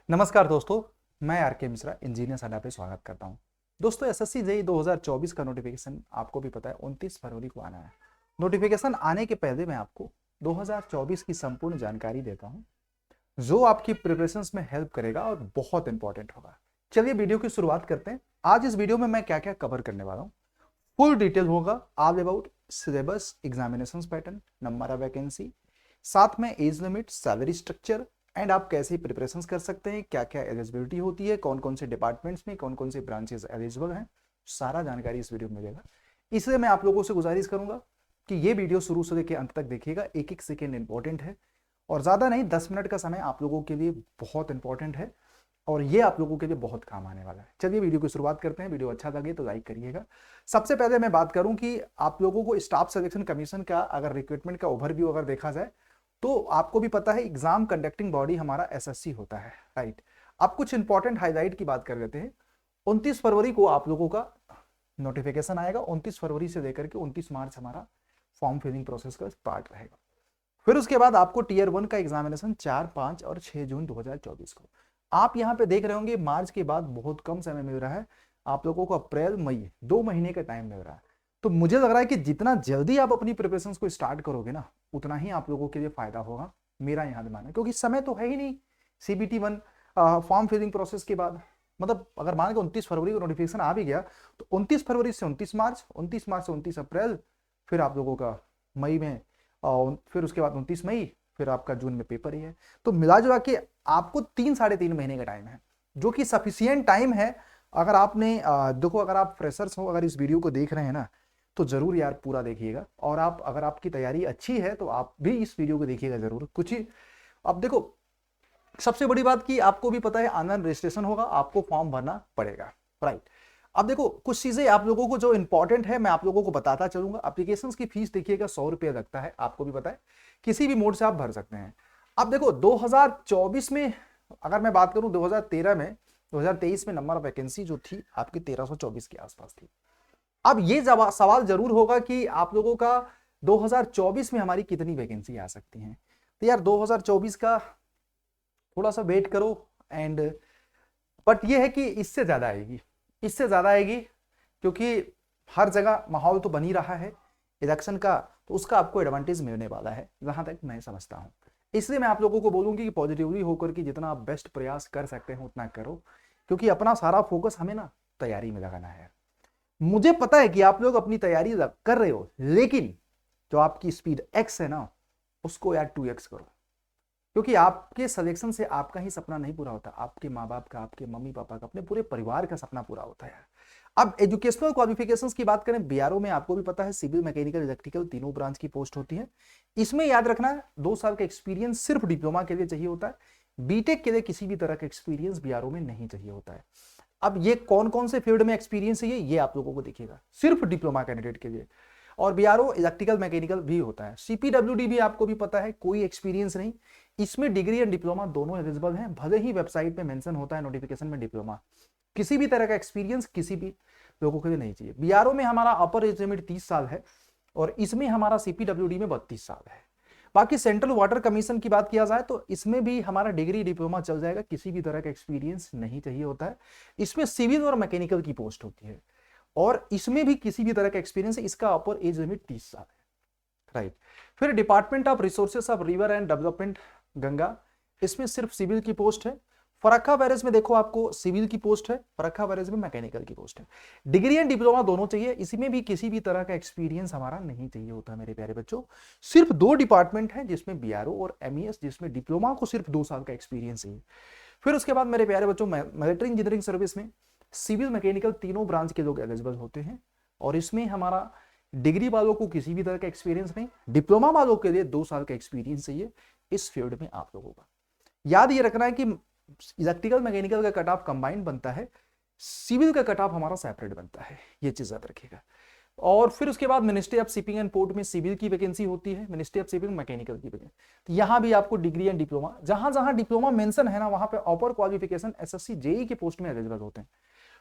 नमस्कार दोस्तों, मैं आर के मिश्रा इंजीनियर अड्डा पे स्वागत करता हूं। दोस्तों, एसएससी जेईई 2024 का नोटिफिकेशन आपको भी पता है 29 फरवरी को आना है। नोटिफिकेशन आने के पहले मैं आपको 2024 की संपूर्ण जानकारी देता हूं, जो आपकी प्रिपरेशंस में हेल्प करेगा और बहुत इंपॉर्टेंट होगा। चलिए वीडियो की शुरुआत करते हैं। आज इस वीडियो में मैं क्या क्या कवर करने वाला हूँ। फुल डिटेल होगा all about syllabus, examination pattern, number of vacancy, साथ में age limit, salary structure and आप कैसे प्रिपरेशन कर सकते हैं, क्या क्या एलिजिबिलिटी होती है, कौन कौन से डिपार्टमेंट्स में कौन कौन से ब्रांचेस एलिजिबल हैं, सारा जानकारी इस वीडियो में मिलेगा। इसलिए मैं आप लोगों से गुजारिश करूंगा कि ये वीडियो शुरू से लेकर अंत तक देखिएगा। एक एक सेकेंड इंपॉर्टेंट है और ज़्यादा नहीं, 10 मिनट का समय आप लोगों के लिए बहुत इंपॉर्टेंट है और ये आप लोगों के लिए बहुत काम आने वाला है। चलिए वीडियो की शुरुआत करते हैं। वीडियो अच्छा लगे तो लाइक करिएगा। सबसे पहले मैं बात करूं कि आप लोगों को स्टाफ सिलेक्शन कमीशन का अगर रिक्रूटमेंट का ओवरव्यू अगर देखा जाए तो आपको भी पता है एग्जाम कंडक्टिंग बॉडी हमारा एसएससी होता है, राइट। अब कुछ इंपॉर्टेंट हाईलाइट की बात कर लेते हैं। 29 फरवरी को आप लोगों का नोटिफिकेशन आएगा। 29 फरवरी से लेकर के 29 मार्च हमारा फॉर्म फिलिंग प्रोसेस का स्टार्ट रहेगा। फिर उसके बाद आपको टीयर 1 का एग्जामिनेशन 4, 5 और 6 जून 2024 को। आप यहाँ पे देख रहे होंगे मार्च के बाद बहुत कम समय मिल रहा है आप लोगों को। अप्रैल मई 2 महीने का टाइम मिल रहा है। तो मुझे लग रहा है कि जितना जल्दी आप अपनी प्रिपरेशन को स्टार्ट करोगे ना, उतना ही आप लोगों के लिए फायदा होगा। मेरा यहाँ मानना है, क्योंकि समय तो है ही नहीं। सीबीटी 1 फॉर्म फिलिंग प्रोसेस के बाद, मतलब अगर मान के 29 फरवरी को नोटिफिकेशन आ भी गया तो 29 फरवरी से 29 मार्च, 29 मार्च से 29 अप्रैल, फिर आप लोगों का मई में, फिर उसके बाद 29 मई, फिर आपका जून में पेपर ही है। तो मिला जुला के आपको 3-3.5 महीने का टाइम है, जो कि सफिशियंट टाइम है। अगर आपने देखो, अगर आप फ्रेशर्स हो, अगर इस वीडियो को देख रहे हैं ना, तो जरूर यार पूरा देखिएगा। और आप अगर आपकी तैयारी अच्छी है तो आप भी इस वीडियो को देखिएगा जरूर। कुछ ही अब देखो, सबसे बड़ी बात कि आपको भी पता है ऑनलाइन रजिस्ट्रेशन होगा, आपको फॉर्म भरना पड़ेगा, राइट। अब देखो कुछ चीजें आप लोगों को जो इंपॉर्टेंट है मैं आप लोगों को बताता चलूंगा। एप्लीकेशन की फीस देखिएगा 100 रुपये लगता है, आपको भी पता है। किसी भी मोड से आप भर सकते हैं। अब देखो 2024 में अगर मैं बात करूं, 2013 में, 2023 में नंबर ऑफ वैकेंसी जो थी आपकी 1324 के आसपास थी। अब ये सवाल जरूर होगा कि आप लोगों का 2024 में हमारी कितनी वैकेंसी आ सकती हैं। तो यार 2024 का थोड़ा सा वेट करो एंड, बट ये है कि इससे ज्यादा आएगी, इससे ज्यादा आएगी, क्योंकि हर जगह माहौल तो बन ही रहा है इलेक्शन का, तो उसका आपको एडवांटेज मिलने वाला है जहां तक मैं समझता हूं। इसलिए मैं आप लोगों को बोलूंगी कि पॉजिटिवली होकर के जितना आप बेस्ट प्रयास कर सकते हैं उतना करो, क्योंकि अपना सारा फोकस हमें ना तैयारी में लगाना है। मुझे पता है कि आप लोग अपनी तैयारी कर रहे हो, लेकिन जो आपकी स्पीड एक्स है ना, उसको यार 2x करो, क्योंकि आपके सिलेक्शन से आपका ही सपना नहीं पूरा होता, आपके माँ बाप का, आपके मम्मी पापा का, अपने पूरे परिवार का सपना पूरा होता है। अब एजुकेशनल क्वालिफिकेशंस की बात करें, बीआरओ में आपको भी पता है सिविल, मैकेनिकल, इलेक्ट्रिकल तीनों ब्रांच की पोस्ट होती है। इसमें याद रखना है 2 साल का एक्सपीरियंस सिर्फ डिप्लोमा के लिए चाहिए होता है। बीटेक के लिए किसी भी तरह का एक्सपीरियंस बीआरओ में नहीं चाहिए होता है। अब ये कौन कौन से फील्ड में एक्सपीरियंस है ये आप लोगों को देखिएगा, सिर्फ डिप्लोमा कैंडिडेट के लिए। और बीआरओ इलेक्ट्रिकल मैकेनिकल भी होता है। सीपीडब्ल्यूडी भी आपको भी पता है, कोई एक्सपीरियंस नहीं। इसमें डिग्री एंड डिप्लोमा दोनों एलिजिबल हैं, भले ही वेबसाइट पे मेंशन होता है नोटिफिकेशन में डिप्लोमा। किसी भी तरह का एक्सपीरियंस किसी भी लोगों के लिए नहीं चाहिए। बीआरओ में हमारा अपर एज लिमिट 30 साल है और इसमें हमारा सीपीडब्ल्यूडी में 32 साल है। बाकी सेंट्रल वाटर कमीशन की बात किया जाए तो इसमें भी हमारा डिग्री डिप्लोमा चल जाएगा, किसी भी तरह का एक्सपीरियंस नहीं चाहिए होता है। इसमें सिविल और मैकेनिकल की पोस्ट होती है और इसमें भी किसी भी तरह का एक्सपीरियंस है। इसका अपर एज लिमिट 30 साल है, राइट। फिर department of resources of river and development Ganga, इसमें सिर्फ सिविल की पोस्ट है। फरक्का बैरेज में देखो आपको सिविल की पोस्ट है, फरक्का बैरेज में मैकेनिकल की पोस्ट है। डिग्री एंड डिप्लोमा दोनों चाहिए, इसमें भी किसी भी तरह का एक्सपीरियंस हमारा नहीं चाहिए होता मेरे प्यारे बच्चों। सिर्फ 2 डिपार्टमेंट हैं जिसमें बीआरओ और एमईएस, जिसमें डिप्लोमा को सिर्फ 2 साल का एक्सपीरियंस चाहिए। फिर उसके बाद मेरे प्यारे बच्चों मिलिट्री इंजीनियरिंग सर्विस में सिविल, मैकेनिकल तीनों ब्रांच के लोग एलिजिबल होते हैं और इसमें हमारा डिग्री वालों को किसी भी तरह का एक्सपीरियंस नहीं, डिप्लोमा वालों के लिए 2 साल का एक्सपीरियंस चाहिए इस फील्ड में आप लोगों का। याद ये रखना है कि इलेक्ट्रिकल मैकेनिकल का कट ऑफ कंबाइंड बनता है, सिविल का कट ऑफ हमारा सेपरेट बनता है, ये चीज याद रखिएगा। और फिर उसके बाद ministry of shipping and port में सिविल की वैकेंसी होती है, मिनिस्ट्री ऑफ शिपिंग मैकेनिकल की वैकेंसी। तो यहां भी आपको डिग्री एंड डिप्लोमा, जहां जहां डिप्लोमा मेंशन है ना, वहां पे अपर क्वालिफिकेशन एसएससी जेईई के पोस्ट में एलिजिबल होते हैं।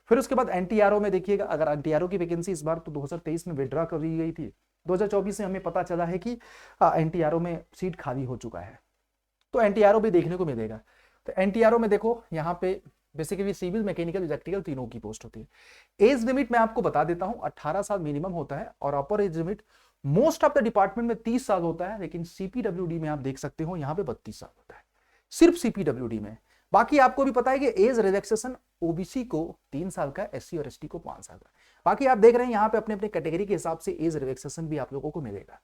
फिर उसके बाद एनटीआरओ में देखिएगा, अगर एनटीआरओ की वैकेंसी इस बार तो 2023 में विड्रॉ कर दी गई थी, 2024 में हमें पता चला है कि एनटीआरओ में सीट खाली हो चुका है, तो एनटीआरओ भी देखने को मिलेगा। तो एनटीआरओ में देखो यहाँ पे बेसिकली सिविल, मैकेनिकल, इलेक्ट्रिकल तीनों की पोस्ट होती है। एज लिमिट मैं आपको बता देता हूं, 18 साल मिनिमम होता है और अपर age limit most of the department में 30 साल होता है, लेकिन सीपीडब्ल्यूडी में आप देख सकते हो यहाँ पे 32 साल होता है सिर्फ सीपीडब्ल्यूडी में। बाकी आपको भी पता है कि एज रिलैक्सेशन ओबीसी को 3 साल का, एससी और एसटी को 5 साल का। बाकी आप देख रहे हैं यहाँ पे अपने अपने कैटेगरी के हिसाब से एज रिलैक्सेशन भी आप लोगों को मिलेगा।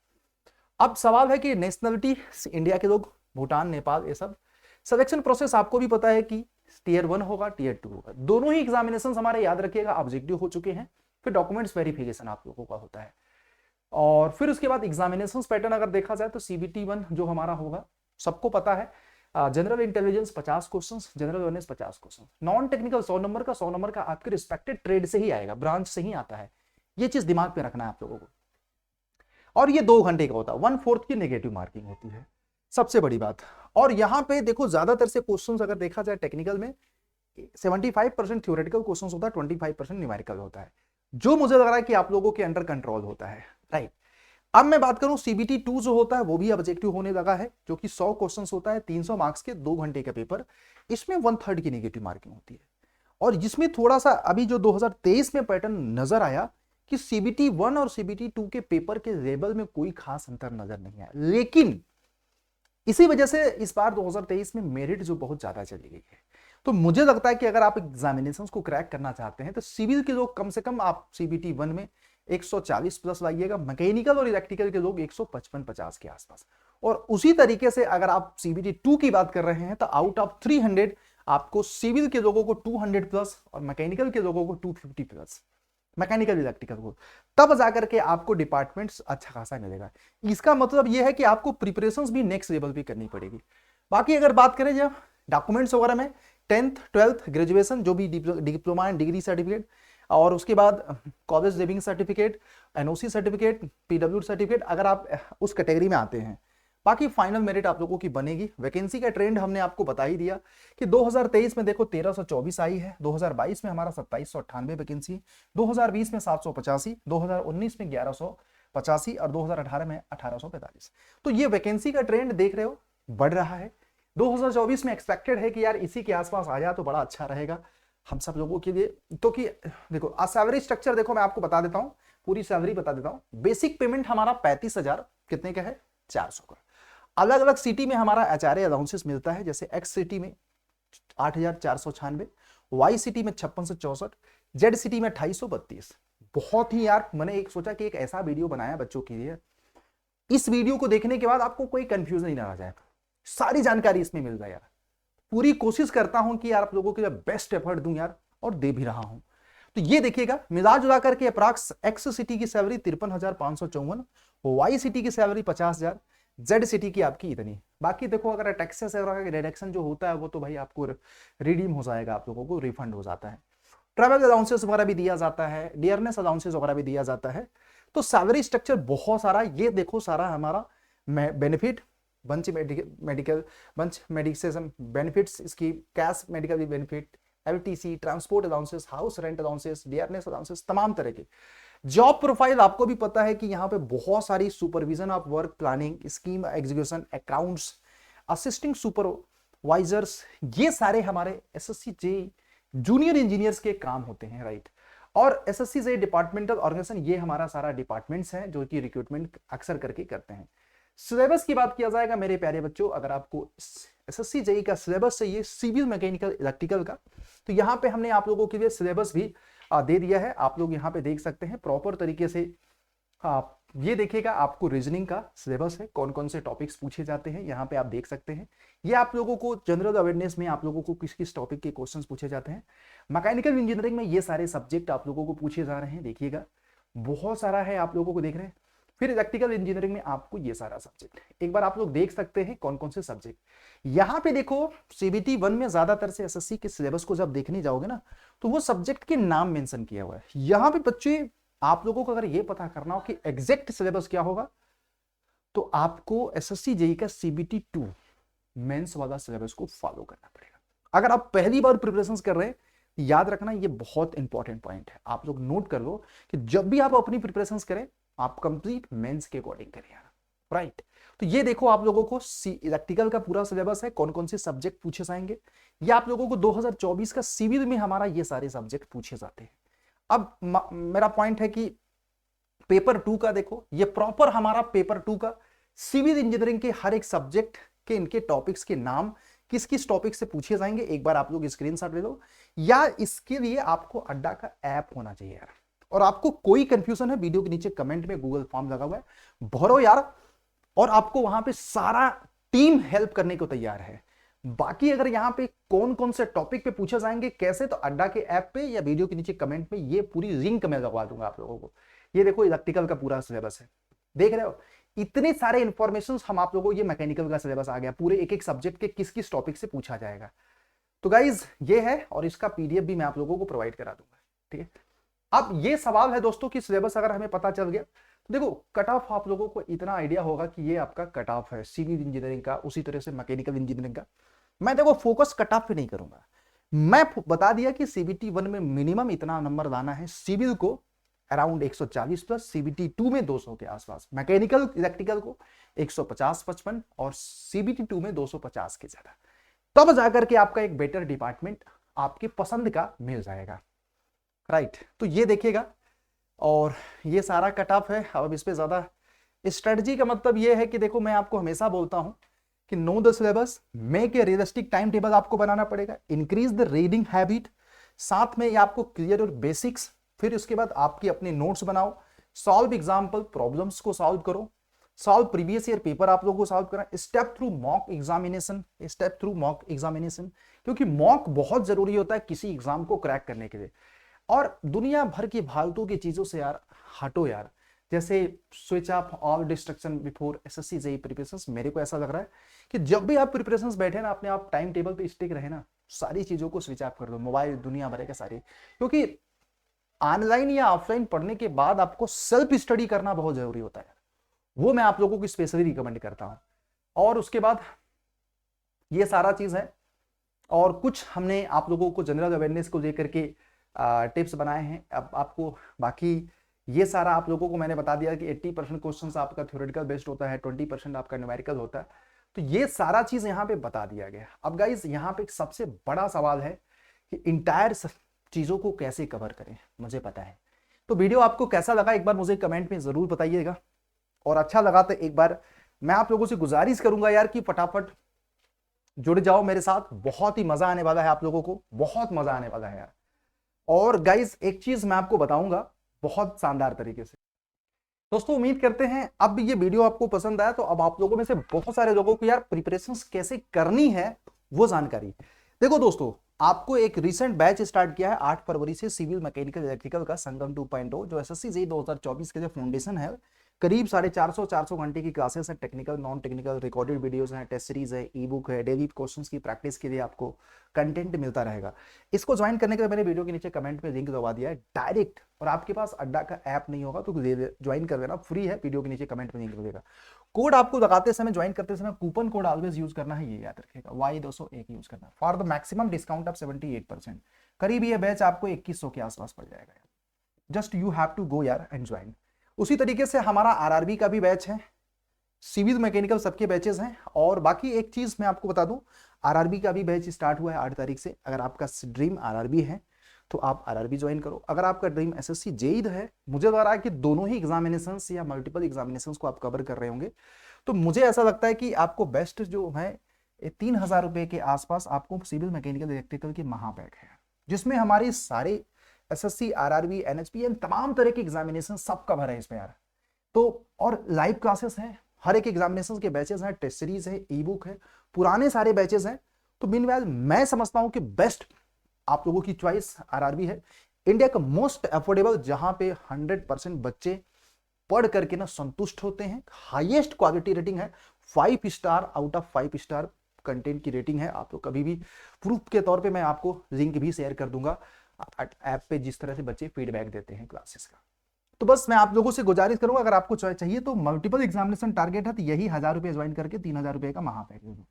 अब सवाल है कि नेशनलिटी इंडिया के लोग, भूटान, नेपाल, ये सब। सिलेक्शन प्रोसेस आपको भी पता है कि टीयर 1 होगा, टीयर 2 होगा। दोनों ही एग्जामिनेशन हमारे याद रखिएगा ऑब्जेक्टिव हो चुके हैं, फिर डॉक्यूमेंट्स वेरिफिकेशन आप लोगों का होता है और फिर उसके बाद एग्जामिनेशन पैटर्न अगर देखा जाए तो सीबीटी 1 जो हमारा होगा सबको पता है, general intelligence 50 question, general awareness 50 question, non technical 100 number का, 100 नंबर का आपके रिस्पेक्टेड ट्रेड से ही आएगा, ब्रांच से ही आता है। ये चीज दिमाग में रखना है आप लोगों को। और ये 2 घंटे का होता है, 1/4 की नेगेटिव मार्किंग होती है, सबसे बड़ी बात। और यहाँ पे देखो ज्यादातर से क्वेश्चन अगर देखा जाए टेक्निकल में 75% थ्योरेटिकल क्वेश्चन होता है, 25% न्यूमेरिकल होता है, जो मुझे लग रहा है कि आप लोगों के अंडर कंट्रोल होता है, राइट। अब मैं बात करूं सीबीटी 2 जो होता है वो भी ऑब्जेक्टिव होने लगा है, जो कि 100 क्वेश्चन होता है, 300 मार्क्स के, 2 घंटे का पेपर। इसमें 1/3 की नेगेटिव मार्किंग होती है। और जिसमें थोड़ा सा अभी जो 2023 में पैटर्न नजर आया कि सीबीटी 1 और सीबीटी 2 के पेपर के लेवल में कोई खास अंतर नजर नहीं आया, लेकिन इसी वजह से इस बार 2023 में मेरिट जो बहुत ज्यादा चली गई है। तो मुझे लगता है कि अगर आप एग्जामिनेशंस को क्रैक करना चाहते हैं तो सिविल के लोग कम से कम आप सीबीटी 1 में 140 प्लस लाइएगा, मैकेनिकल और इलेक्ट्रिकल के लोग 155-50 के आसपास। और उसी तरीके से अगर आप सीबीटी 2 की बात कर रहे हैं तो आउट ऑफ 300 आपको सिविल के लोगों को 200 प्लस और मैकेनिकल के लोगों को 250 प्लस, मैकेनिकल इलेक्ट्रिकल को, तब जाकर के आपको डिपार्टमेंट्स अच्छा खासा मिलेगा। इसका मतलब यह है कि आपको प्रिपरेशंस भी नेक्स्ट लेवल पे करनी पड़ेगी। बाकी अगर बात करें जब डॉक्यूमेंट्स वगैरह में 10th 12th ग्रेजुएशन, जो भी डिप्लोमा एंड डिग्री सर्टिफिकेट, और उसके बाद college leaving certificate, NOC certificate, PW certificate, अगर आप उस कैटेगरी में आते हैं। बाकी फाइनल मेरिट आप लोगों की बनेगी। वैकेंसी का ट्रेंड हमने आपको बता ही दिया कि 2023 में देखो 1324 आई है, 2022 में हमारा 2798 वैकेंसी, 2020 में 785, 2019 में 1185 और 2018 में 1845। तो ये वैकेंसी का ट्रेंड देख रहे हो बढ़ रहा है। 2024 में एक्सपेक्टेड है कि यार इसी के आसपास आ जाए तो बड़ा अच्छा रहेगा हम सब लोगों के लिए। तो कि देखो सैलरी स्ट्रक्चर देखो मैं आपको बता देता हूं, पूरी सैलरी बता देता हूं। बेसिक पेमेंट हमारा 35,000 कितने का है, 400 का। अलग अलग सिटी में हमारा एचआरए अलाउंसेस मिलता है, जैसे एक्स सिटी में 8,496, वाई सिटी में 5664, जेड सिटी में 2832। बहुत ही यार मैंने एक सोचा कि एक ऐसा वीडियो बनाया बच्चों के लिए, इस वीडियो को देखने के बाद आपको कोई कंफ्यूजन नहीं रह जाए, सारी जानकारी इसमें मिल जाए यार। पूरी कोशिश करता हूं कि यार आप लोगों के लिए बेस्ट एफर्ट दूं यार, और दे भी रहा हूं। तो ये देखिएगा मिला जुला करके अप्रॉक्स एक्स सिटी की सैलरी 53,554, वाई सिटी की सैलरी 50,000, जेड सिटी की आपकी इतनी। बाकी देखो अगर टैक्सेस वगैरह का डिडक्शन जो होता है वो तो भाई आपको रिडीम हो जाएगा, आप लोगों को रिफंड हो जाता है। ट्रैवल अलाउंसेस वगैरह भी दिया जाता है, डियरनेस अलाउंसेस वगैरह भी दिया जाता है। तो सैलरी स्ट्रक्चर बहुत सारा, ये देखो सारा हमारा benefit, bunch medical bunch medication benefits, इसकी cash medical benefit, LTC, transport allowances, house rent allowances, dearness allowances, तमाम तरह के। जॉब प्रोफाइल आपको भी पता है कि यहाँ पे बहुत सारी supervision of work planning, scheme execution, accounts, assisting supervisors, ये सारे हमारे एसएससी जेईई जूनियर इंजीनियर्स के काम होते हैं, राइट। और एसएससी जेईई डिपार्टमेंटल ऑर्गेनाइजेशन, ये हमारा सारा डिपार्टमेंट्स हैं जो कि रिक्रूटमेंट अक्सर करके करते हैं। सिलेबस की बात किया जाएगा मेरे प्यारे बच्चों, अगर आपको एसएससी जेईई का सिलेबस चाहिए सिविल, मैकेनिकल, इलेक्ट्रिकल का, तो यहाँ पे हमने आप लोगों के लिए सिलेबस भी दे दिया है। आप लोग यहाँ पे देख सकते हैं प्रॉपर तरीके से। आप ये देखिएगा आपको रीजनिंग का सिलेबस है, कौन कौन से टॉपिक्स पूछे जाते हैं यहाँ पे आप देख सकते हैं। ये आप लोगों को जनरल अवेयरनेस में आप लोगों को किस किस टॉपिक के क्वेश्चंस पूछे जाते हैं। मैकेनिकल इंजीनियरिंग में ये सारे सब्जेक्ट आप लोगों को पूछे जा रहे हैं, देखिएगा बहुत सारा है आप लोगों को देख रहे हैं। फिर इलेक्ट्रिकल इंजीनियरिंग में आपको ये सारा सब्जेक्ट, एक बार आप लोग देख सकते हैं कौन कौन से सब्जेक्ट। यहाँ पे देखो सीबीटी 1 में ज्यादातर से एसएससी के सिलेबस को जब देखने जाओगे ना तो वो सब्जेक्ट के नाम मेंशन किया हुआ है। यहाँ पे बच्चे आप लोगों को अगर ये पता करना हो कि एग्जैक्ट सिलेबस क्या होगा तो आपको एसएससी जेईई का सीबीटी 2 मेंस वाला सिलेबस को फॉलो करना पड़ेगा। अगर आप पहली बार प्रिपरेशन कर रहे हैं, याद रखना ये बहुत इंपॉर्टेंट पॉइंट है, आप लोग नोट कर लो कि जब भी आप अपनी प्रिपरेशन करें आप कंप्लीट मेंस के अकॉर्डिंग करिए। राइट। तो ये देखो आप लोगों को इलेक्ट्रिकल का पूरा सिलेबस है, कौन कौन से सब्जेक्ट पूछे जाएंगे। ये आप लोगों को 2024 का सिविल में हमारा ये सारे सब्जेक्ट पूछे जाते हैं। अब मेरा पॉइंट है कि पेपर 2 का देखो, ये प्रॉपर हमारा पेपर 2 का सिविल इंजीनियरिंग के हर एक सब्जेक्ट के इनके टॉपिक्स के नाम किस किस टॉपिक से पूछे जाएंगे, एक बार आप लोग स्क्रीनशॉट ले लो। या इसके लिए आपको अड्डा का ऐप होना चाहिए यार। और आपको कोई कंफ्यूजन है, वीडियो के नीचे कमेंट में गूगल फॉर्म लगा हुआ है, भरो यार। और आपको वहां पे सारा टीम हेल्प करने को तैयार है। बाकी अगर यहाँ पे कौन कौन से टॉपिक पे पूछे जाएंगे कैसे, तो अड्डा के ऐप पे या वीडियो के नीचे कमेंट में ये पूरी लिंक मैं लगवा दूंगा आप लोगों को। ये देखो इलेक्ट्रिकल का पूरा सिलेबस है, देख रहे हो इतने सारे इंफॉर्मेशन हम आप लोगों को। ये मैकेनिकल का सिलेबस आ गया, पूरे एक एक सब्जेक्ट के किस किस टॉपिक से पूछा जाएगा। तो गाइज ये है, और इसका पीडीएफ भी मैं आप लोगों को प्रोवाइड करा दूंगा, ठीक है। अब ये सवाल है दोस्तों कि सिलेबस अगर हमें पता चल गया तो देखो कट ऑफ आप लोगों को इतना आइडिया होगा कि ये आपका कट ऑफ है सिविल इंजीनियरिंग का, उसी तरह से मैकेनिकल इंजीनियरिंग का। मैं देखो फोकस कट ऑफ पे नहीं करूंगा, मैं बता दिया कि सीबीटी 1 में मिनिमम इतना नंबर लाना है, सिविल को अराउंड 140 प्लस, सीबीटी 2 में 200 के आसपास, मैकेनिकल इलेक्ट्रिकल को 150-55 और सीबीटी 2 में 250 के ज्यादा, तब जाकर के आपका एक बेटर डिपार्टमेंट आपके पसंद का मिल जाएगा, राइट। तो ये देखिएगा, और ये सारा कट ऑफ है। अब इस पे ज्यादा स्ट्रेटजी का मतलब ये है कि देखो मैं आपको हमेशा बोलता हूं कि know the syllabus, make a realistic time table आपको बनाना पड़ेगा, इंक्रीज द रीडिंग हैबिट, साथ में ये आपको क्लियर और बेसिक्स, फिर उसके बाद आपकी अपने नोट्स बनाओ, सॉल्व एग्जाम्पल प्रॉब्लम्स को सॉल्व करो, सॉल्व प्रीवियस ईयर पेपर आप लोगों को सॉल्व करना, स्टेप थ्रू मॉक एग्जामिनेशन, क्योंकि मॉक बहुत जरूरी होता है किसी एग्जाम को क्रैक करने के लिए। और दुनिया भर की फालतू की चीजों से यार हटो यार, जैसे switch off all destruction before SSC JEE preparations. मेरे को ऐसा लग रहा है कि जब भी आप प्रिपरेशंस बैठे ना, अपने आप टाइम टेबल पे स्टिक रहे ना, सारी चीजों को स्विच ऑफ कर दो, मोबाइल दुनिया भर के सारी, क्योंकि ऑनलाइन या ऑफलाइन पढ़ने के बाद आपको सेल्फ स्टडी करना बहुत जरूरी होता है, वो मैं आप लोगों को स्पेशली रिकमेंड करता हूं। और उसके बाद ये सारा चीज है, और कुछ हमने आप लोगों को जनरल अवेयरनेस को लेकर के टिप्स बनाए हैं। अब आपको बाकी ये सारा आप लोगों को मैंने बता दिया कि 80% क्वेश्चंस आपका थ्योरेटिकल बेस्ड होता है, 20% आपका न्यूमेरिकल होता है। तो ये सारा चीज यहाँ पे बता दिया गया। अब गाइज यहाँ पे एक सबसे बड़ा सवाल है कि इंटायर चीजों को कैसे कवर करें, मुझे पता है। तो वीडियो आपको कैसा लगा एक बार मुझे कमेंट में जरूर बताइएगा, और अच्छा लगा तो एक बार मैं आप लोगों से गुजारिश करूंगा यार कि फटाफट जुड़ जाओ मेरे साथ, बहुत ही मजा आने वाला है, आप लोगों को बहुत मजा आने वाला है यार। और गाइज एक चीज मैं आपको बताऊंगा बहुत शानदार तरीके से। दोस्तों उम्मीद करते हैं अब ये वीडियो आपको पसंद आया, तो अब आप लोगों में से बहुत सारे लोगों को यार प्रिपरेशन कैसे करनी है वो जानकारी। देखो दोस्तों, आपको एक रिसेंट बैच स्टार्ट किया है 8 फरवरी से, सिविल मैकेनिकल इलेक्ट्रिकल का संगम 2.0, जो एसएससी जेईई 2024 के जो फाउंडेशन है, करीब 450 घंटे की क्लासेस हैं, technical non technical recorded videos हैं, टेस्ट सीरीज है, ई बुक है, डेली क्वेश्चंस की प्रैक्टिस के लिए आपको कंटेंट मिलता रहेगा। इसको ज्वाइन करने के लिए मैंने वीडियो के नीचे कमेंट में लिंक दबा दिया है डायरेक्ट, और आपके पास अड्डा का ऐप नहीं होगा तो ज्वाइन कर लेना, फ्री है, वीडियो के नीचे कमेंट में लिंक मिलेगा। कोड आपको लगाते समय, ज्वाइन करते समय कूपन कोड ऑलवेज यूज करना है, ये याद रखिएगा, Y201 यूज करना for the maximum discount of 78%। करीब ये बैच आपको 2100 के आसपास पड़ जाएगा, just you have to go यार एंड ज्वाइन। उसी तरीके से हमारा आरआरबी का भी बैच है, सिविल मैकेनिकल सबके बैचेस हैं। और बाकी एक चीज मैं आपको बता दूं, आरआरबी का भी बैच स्टार्ट हुआ है 8 तारीख से। अगर आपका ड्रीम आरआरबी है तो आप आरआरबी ज्वाइन करो, अगर आपका ड्रीम एसएससी जेईई है, मुझे लग रहा है कि दोनों ही एग्जामिनेशंस या मल्टीपल एग्जामिनेशंस को आप कवर कर रहे होंगे, तो मुझे ऐसा लगता है कि आपको बेस्ट जो है 3000 रुपए के आसपास आपको सिविल मैकेनिकल इलेक्ट्रिकल की महापैक है, जिसमें हमारे सारे एसएससी आरआरबी एनएचपीएन तमाम तरह के एग्जामिनेशन सब कवर है इसमें यार। तो और लाइव क्लासेस हैं, हर एक एग्जामिनेशन के बैचेस हैं, टेस्ट सीरीज है, ई बुक है, पुराने सारे बैचेस हैं। तो मीनवाइल मैं समझता हूं कि बेस्ट आप लोगों की चॉइस आरआरबी है, इंडिया का मोस्ट अफोर्डेबल, जहां पे 100% बच्चे पढ़ करके ना संतुष्ट होते हैं, हाईएस्ट क्वालिटी रेटिंग है, 5 star out of 5 star content की रेटिंग है। आप लोग कभी भी प्रूफ के तौर पे मैं आपको लिंक भी शेयर कर दूंगा ऐप पे, जिस तरह से बच्चे फीडबैक देते हैं क्लासेस का। तो बस मैं आप लोगों से गुजारिश करूंगा, अगर आपको चाहिए तो मल्टीपल एग्जामिनेशन टारगेट है तो यही 1000 रुपए ज्वाइन करके 3000 रुपए का महापैक,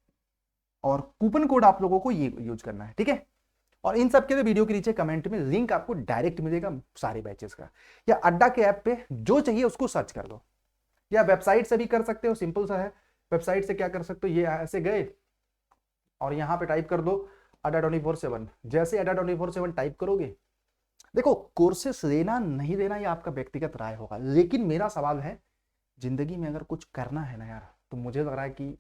और कूपन कोड आप लोगों को ये यूज करना है, ठीक है। और इन सब के लिए वीडियो के नीचे कमेंट में लिंक आपको डायरेक्ट मिलेगा सारे बैचेस का, या अड्डा के ऐप पे जो चाहिए उसको सर्च कर दो, या वेबसाइट से भी कर सकते हो, सिंपल सा है। वेबसाइट से क्या कर सकते हो, ये ऐसे गए और यहाँ पे टाइप कर दो अड्डा 24/7। जैसे अड्डा 24/7 टाइप करोगे, देखो कोर्सेस देना नहीं देना ये आपका व्यक्तिगत राय होगा, लेकिन मेरा सवाल है जिंदगी में अगर कुछ करना है ना यार, तो मुझे लग रहा है कि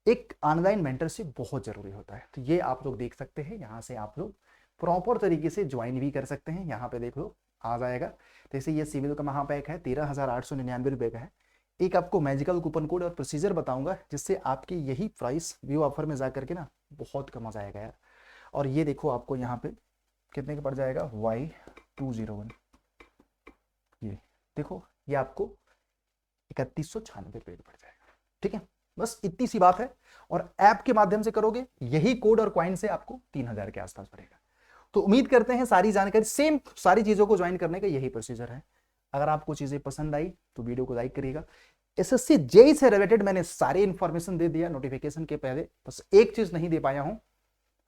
एक ऑनलाइन मेंटरशिप बहुत जरूरी होता है। तो ये आप लोग देख सकते हैं, यहाँ से आप लोग प्रॉपर तरीके से ज्वाइन भी कर सकते हैं। यहाँ पे देख लो आ जाएगा। जैसे ये सिविल का महापैक है, 13,899 का है। एक आपको मैजिकल कूपन कोड और प्रोसीजर बताऊंगा, जिससे आपकी यही प्राइस व्यू ऑफर में जा करके ना बहुत कम मजा आएगा यार। और ये देखो आपको यहाँ पे कितने का पड़ जाएगा, Y201। ये देखो, ये आपको 3196 पे पड़ जाएगा। ठीक है, बस इतनी सी बात है। और ऐप के माध्यम से करोगे, यही कोड और क्वाइन से आपको 3000 के आसपास पड़ेगा। तो उम्मीद करते हैं सारी जानकारी, सेम सारी चीजों को ज्वाइन करने का यही प्रोसीजर है। अगर आपको चीजें पसंद आई तो वीडियो को लाइक करिएगा। एसएससी जेई से रिलेटेड मैंने सारी इंफॉर्मेशन दे दिया नोटिफिकेशन के पहले, बस एक चीज नहीं दे पाया हूं,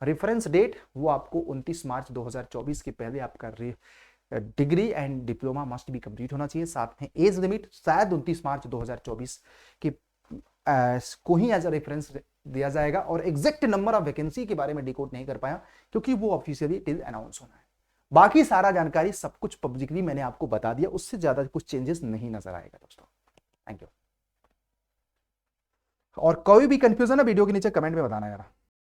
रेफरेंस डेट। वो आपको 29 मार्च 2024 के पहले आपका डिग्री एंड डिप्लोमा मस्ट भी कंप्लीट होना चाहिए। साथ में एज लिमिट शायद 29 मार्च 2024 की को ही एज अ रेफरेंस दिया जाएगा। और एग्जैक्ट नंबर ऑफ वैकेंसी के बारे में डिकोड नहीं कर पाया, क्योंकि वो ऑफिशियली टिल अनाउंस होना है। बाकी सारा जानकारी सब कुछ पब्लिकली मैंने आपको बता दिया, उससे ज्यादा कुछ चेंजेस नहीं नजर आएगा दोस्तों। Thank you. और कोई भी कंफ्यूजन है वीडियो के नीचे कमेंट में बताना यार।